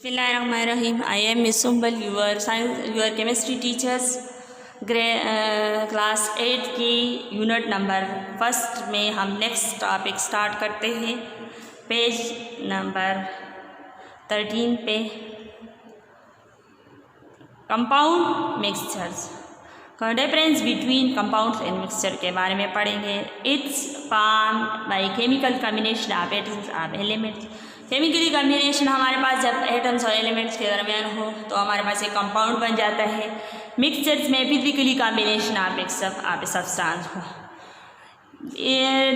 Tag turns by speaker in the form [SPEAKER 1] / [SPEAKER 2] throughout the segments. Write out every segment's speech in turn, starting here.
[SPEAKER 1] Bismillahirrahmanirrahim. I am Miss Sumbal, your chemistry teachers, class 8 की unit number first में हम next topic start करते हैं। पेज नंबर 13 पे कंपाउंड मिक्सचर्स का difference between compounds and mixture के बारे में पढ़ेंगे। It's formed by chemical combination of atoms of elements. Chemically combination हमारे पास जब एटम्स और एलिमेंट्स के दरमियान हो तो हमारे पास एक कंपाउंड बन जाता है। मिक्सचर्स में फिजिकली कॉम्बिनेशन ऑफ सब्सटेंस हो।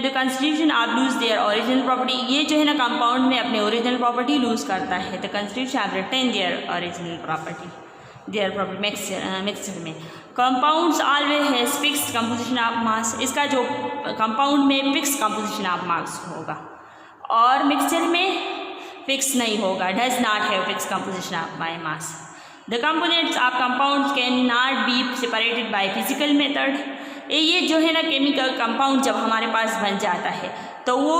[SPEAKER 1] The constitution of lose their original property, ये जो है ना कंपाउंड में अपने ओरिजिनल प्रॉपर्टी लूज करता है। The constitution of retain their original property mixture में compounds always has fixed composition of mass. इसका जो कंपाउंड में फिक्स कंपोजिशन ऑफ मास होगा और मिक्सचर में फिक्स नहीं होगा। Does not have fix composition of by mass. The components of compounds can not be separated by physical method. ये जो है ना केमिकल कंपाउंड जब हमारे पास बन जाता है तो वो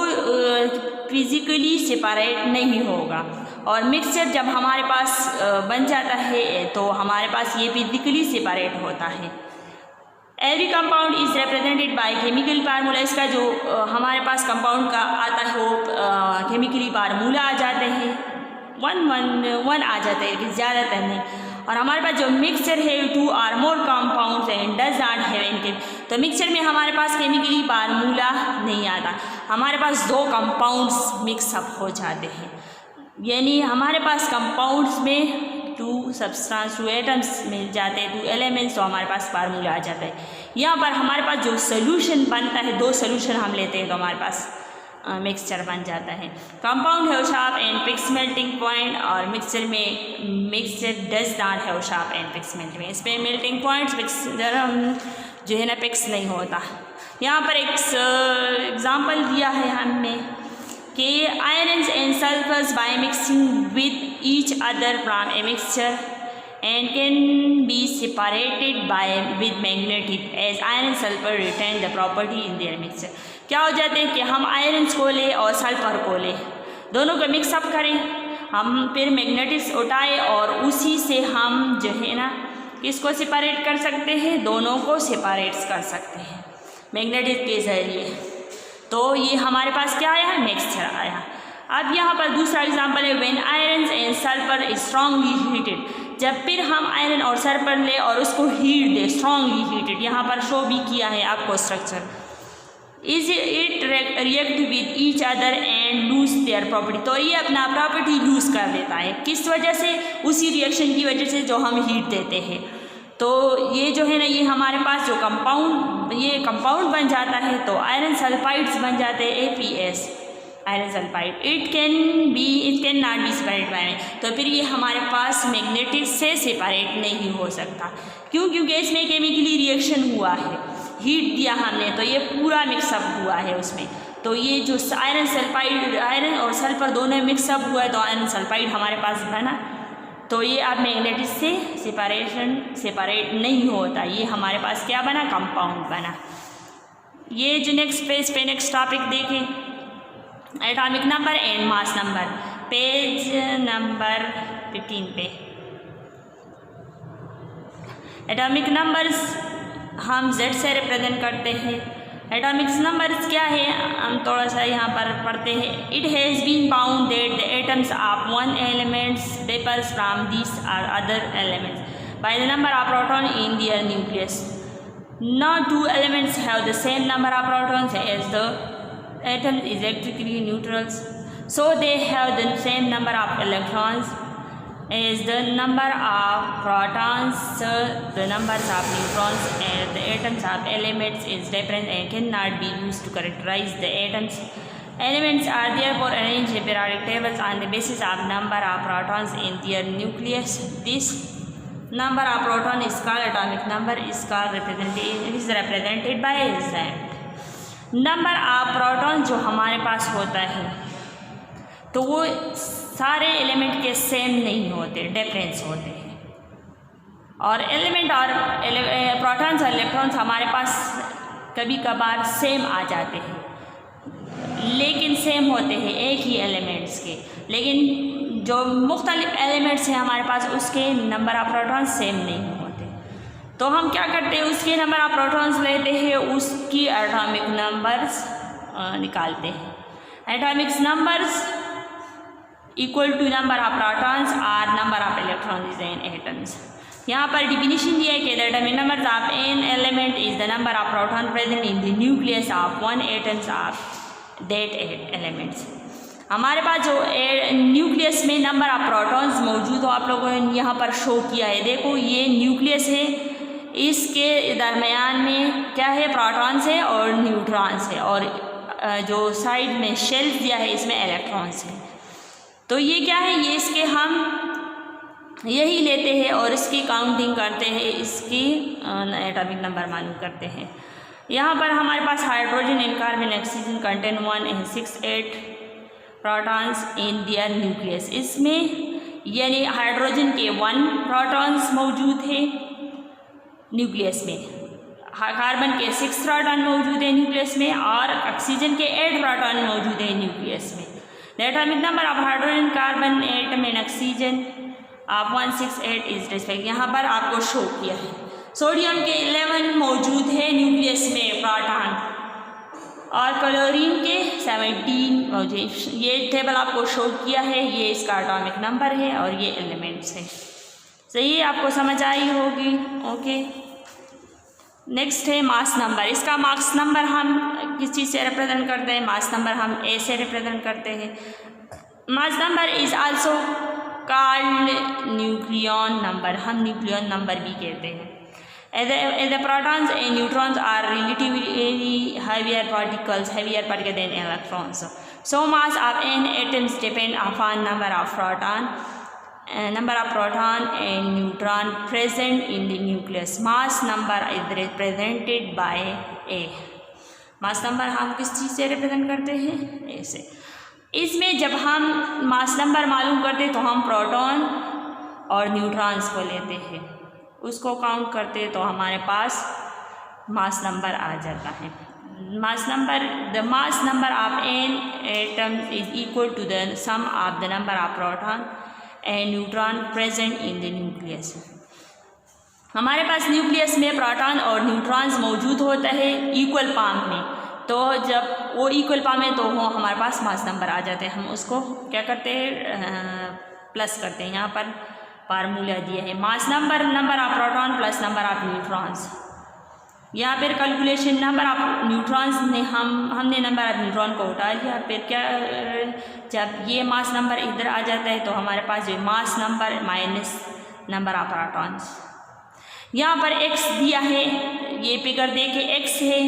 [SPEAKER 1] फिजिकली सेपरेट नहीं होगा, और मिक्सचर जब हमारे पास बन जाता है तो हमारे पास ये फिजिकली सेपरेट होता है। Every compound is represented by chemical formula. इसका जो हमारे पास कंपाउंड का आता है वो केमिकली फार्मूला आ जाते हैं, वन आ जाता है कि ज़्यादातर नहीं। और हमारे पास जो मिक्सचर है 2 or more compounds and does not have any. तो मिक्सचर में हमारे पास केमिकली फार्मूला नहीं आता, हमारे पास 2 कंपाउंड्स मिक्सअप हो जाते हैं, यानी हमारे पास कंपाउंड्स में 2 सब्सटेंस 2 एटम्स मिल जाते हैं, 2 एलिमेंट्स, तो हमारे पास फार्मूला आ जाता है। यहाँ पर हमारे पास जो सोल्यूशन बनता है 2 सोल्यूशन हम लेते हैं तो हमारे पास मिक्सचर बन जाता है। कंपाउंड है sharp and fix melting point, और मिक्सचर डज नॉट है शार्प एंड फिक्स मेल्टिंग। इस पर मेल्टिंग पॉइंट्स जो है ना फिक्स नहीं होता। यहाँ पर एक एग्जाम्पल दिया है हमने कि irons and sulphurs by mixing with each other from a mixture and can be separated with magnetic as iron sulfur retain the property in their mixture। क्या हो जाते हैं कि हम आयरन्स को ले और सल्फर को ले, दोनों को मिक्सअप करें, हम फिर मैग्नेटिक्स उठाए और उसी से हम जो है ना किसको सेपरेट कर सकते हैं, दोनों को सेपरेट कर सकते हैं मैग्नेटिक के जरिए। तो ये हमारे पास क्या आया है, मिक्सचर आया। अब यहाँ पर दूसरा एग्जाम्पल है when irons and sulphur strongly heated. जब फिर हम आयरन और सल्फर ले और उसको हीट दे, स्ट्रांगली हीटेड, यहाँ पर शो भी किया है आपको structure. Is it react with each other and lose their property. तो ये अपना प्रॉपर्टी लूज कर देता है, किस वजह से, उसी रिएक्शन की वजह से जो हम हीट देते हैं। तो ये जो है ना ये हमारे पास जो ये कंपाउंड बन जाता है तो आयरन सल्फाइड्स बन जाते हैं APS, iron sulphide. It can not be separate by. तो फिर ये हमारे पास मैग्नेटिक से सेपरेट नहीं हो सकता। क्यों? क्योंकि इसमें केमिकली रिएक्शन हुआ है, हीट दिया हमने तो ये पूरा मिक्सअप हुआ है उसमें। तो ये जो आयरन और सल्फर दोनों मिक्सअप हुआ है तो आयरन सल्फाइड हमारे पास बना। तो ये अब मैग्नेटिक से सेपरेट नहीं होता, ये हमारे पास क्या बना, कंपाउंड बना। ये जो नेक्स्ट पेज पे नेक्स्ट टॉपिक देखें, atomic number and mass number, page number 15 पे। एटॉमिक नंबर्स हम Z से रिप्रेजेंट करते हैं। एटॉमिक नंबर्स क्या है, हम थोड़ा सा यहाँ पर पढ़ते हैं। It has been found that the atoms of one elements differs from this are other elements by the number of proton in their nucleus. No 2 elements have the same number of protons as the atoms is electrically neutrals, so they have the same number of electrons as the number of protons. The numbers of neutrons and the atoms of elements is different and cannot be used to characterize the atoms. Elements are therefore arranged in periodic tables on the basis of number of protons in their nucleus. This number of proton is called atomic number, is represented by Z। Number of proton जो हमारे पास होता है तो वो सारे element के same नहीं होते, डिफरेंस होते हैं। और एलिमेंट और प्रोटॉन्स और इलेक्ट्रॉन्स हमारे पास कभी कभार सेम आ जाते हैं, लेकिन सेम होते हैं एक ही एलिमेंट्स के, लेकिन जो मुख्तलिफ एलिमेंट्स हैं हमारे पास उसके नंबर ऑफ प्रोटॉन्स सेम नहीं होते। तो हम क्या करते हैं, उसके नंबर ऑफ प्रोटॉन्स लेते हैं, उसकी एटॉमिक नंबर्स निकालते हैं। Atomic numbers equal to number of protons और number of electrons in atoms. यहाँ पर डिफिनीशन दिया है कि the atomic number of an element is the number of proton present in the nucleus of one atoms of that elements. हमारे पास जो nucleus में नंबर ऑफ प्रोटॉन्स मौजूद हो, आप लोगों ने यहाँ पर शो किया है, देखो ये न्यूक्लियस है, इसके दरमियान में क्या है, प्रोटॉन्स है और न्यूट्रॉन्स है, और जो साइड में शेल्स दिया है इसमें इलेक्ट्रॉन्स है। तो ये क्या है, ये इसके हम यही लेते हैं और इसकी काउंटिंग करते हैं, इसकी एटॉमिक नंबर मालूम करते हैं। यहाँ पर हमारे पास hydrogen in carbon oxygen contain 1 and 6 protons in their nucleus. इसमें यानी हाइड्रोजन के 1 प्रोटॉन्स मौजूद है न्यूक्लियस में, कार्बन के 6 प्रोटॉन मौजूद है न्यूक्लियस में, और ऑक्सीजन के 8 प्रोटॉन मौजूद है न्यूक्लियस में। The atomic number of hydrogen, carbon, atom and oxygen आप 168 इज रिस्पेक्ट। यहाँ पर आपको शो किया है। सोडियम के 11 मौजूद है न्यूक्लियस में प्रोटॉन, और क्लोरीन के 17 मौजूद। ये टेबल आपको शो किया है, ये इसका एटॉमिक नंबर है और ये एलिमेंट्स है। सही है, आपको समझ आई होगी। ओके, नेक्स्ट है मास नंबर। इसका मास नंबर हम किस चीज़ से रिप्रेजेंट करते हैं, मास नंबर हम ए से रिप्रेजेंट करते हैं। Mass number is also called nucleon number, हम न्यूक्लियन नंबर भी कहते हैं। As the protons and neutrons are relatively heavier particles than electrons. So mass of n atoms depend upon number of proton and neutron present in the nucleus. Mass number is represented by A. Mass number हम किस चीज़ से represent करते हैं, ए से। इसमें जब हम mass number मालूम करते हैं तो हम प्रोटॉन और न्यूट्रॉन्स को लेते हैं, उसको काउंट करते हैं तो हमारे पास मास नंबर आ जाता है। Mass number, the mass number of an atom is equal to the sum of the number of proton and neutron present in the nucleus. हमारे पास न्यूक्लियस में प्रोटॉन और न्यूट्रॉन्स मौजूद होता है इक्वल फॉर्म में, तो जब वो इक्वल फॉर्म में तो वो हमारे पास मास नंबर आ जाते हैं। हम उसको क्या करते हैं, प्लस करते हैं। यहाँ पर फार्मूला दिया है, mass number, number of proton plus number of neutrons. यहाँ पर कैलकुलेशन नंबर ऑफ न्यूट्रॉन्स ने हमने नंबर ऑफ न्यूट्रॉन को उठा लिया, फिर क्या, जब ये मास नंबर इधर आ जाता है तो हमारे पास जो mass number minus number of protons. यहाँ पर x दिया है, ये फिगर देखे x है,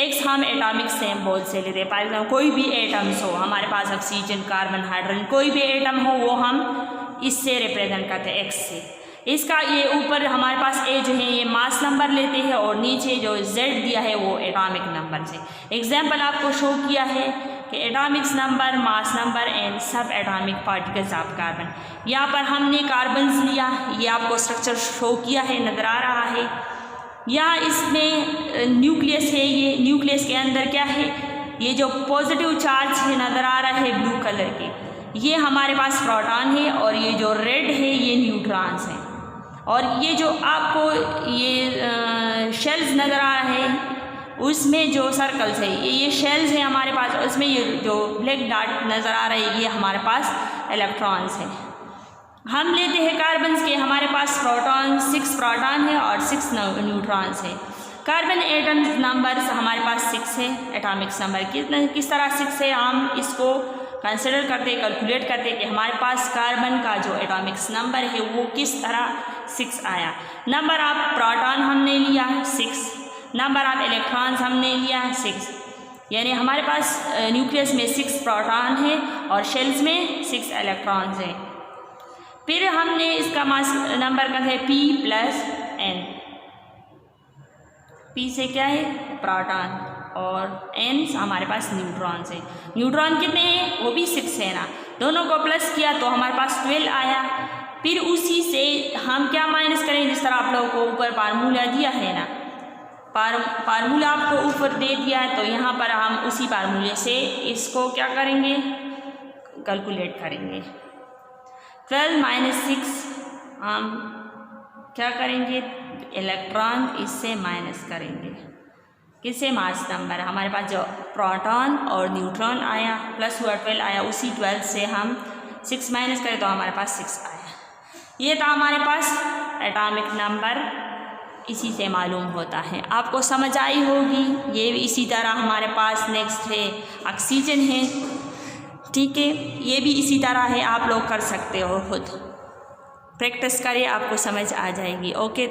[SPEAKER 1] x हम एटॉमिक सिंबल से लेते हैं। फॉर एग्जाम्पल कोई भी एटम्स हो, हमारे पास ऑक्सीजन, कार्बन, हाइड्रोजन, कोई भी एटम हो वो हम इससे रिप्रेजेंट करते हैं, x से। इसका ये ऊपर हमारे पास a जो है ये मास नंबर लेते हैं, और नीचे जो z दिया है वो एटॉमिक नंबर से। एग्जाम्पल आपको शो किया है कि atomic number, mass number and सब एटॉमिक पार्टिकल्स ऑफ कार्बन। यहाँ पर हमने कार्बन्स लिया, ये आपको स्ट्रक्चर शो किया है, नज़र आ रहा है। यहाँ इसमें न्यूक्लियस है, ये न्यूक्लियस के अंदर क्या है, ये जो पॉजिटिव चार्ज है नज़र आ रहा है ब्लू कलर के, ये हमारे पास प्रोटॉन है, और ये जो रेड है ये न्यूट्रॉन्स हैं। और ये जो आपको ये शेल्स नज़र आ रहा है उसमें जो सर्कल्स है ये शेल्स हैं हमारे पास, उसमें ये जो ब्लैक डॉट नज़र आ रहा है ये हमारे पास इलेक्ट्रॉन्स हैं। हम लेते हैं कार्बन्स के, हमारे पास प्रोटॉन 6 प्रोटॉन है और 6 न्यूट्रॉन्स है। कार्बन एटम नंबर्स हमारे पास 6 है, एटॉमिक नंबर किस तरह 6 है, हम इसको कंसिडर करते, कैलकुलेट करते कि हमारे पास कार्बन का जो एटॉमिक नंबर है वो किस तरह 6 आया। नंबर ऑफ प्रोटॉन हमने लिया 6, नंबर ऑफ इलेक्ट्रॉन्स हमने लिया 6, यानी हमारे पास न्यूक्लियस में 6 प्रोटॉन है और शेल्स में 6 इलेक्ट्रॉन्स हैं। फिर हमने इसका मास नंबर का है p प्लस n। p से क्या है, प्रोटॉन, और n हमारे पास न्यूट्रॉन्स है। न्यूट्रॉन कितने हैं, वो भी 6 है ना, दोनों को प्लस किया तो हमारे पास 12 आया। फिर उसी से हम क्या माइनस करें, जिस तरह आप लोगों को ऊपर फार्मूला दिया है ना, फार्मूला आपको ऊपर दे दिया है, तो यहाँ पर हम उसी फार्मूले से इसको क्या करेंगे, कैलकुलेट करेंगे। 12 माइनस 6 हम क्या करेंगे, इलेक्ट्रॉन इससे माइनस करेंगे, किससे, मास नंबर। हमारे पास जो प्रोटॉन और न्यूट्रॉन आया प्लस हुआ 12 आया, उसी 12 से हम 6 माइनस करें तो हमारे पास 6 आया। ये था हमारे पास एटॉमिक नंबर, इसी से मालूम होता है। आपको समझ आई होगी। ये भी इसी तरह हमारे पास नेक्स्ट है ऑक्सीजन है, ठीक है, ये भी इसी तरह है, आप लोग कर सकते हो, खुद प्रैक्टिस करिए, आपको समझ आ जाएगी। ओके।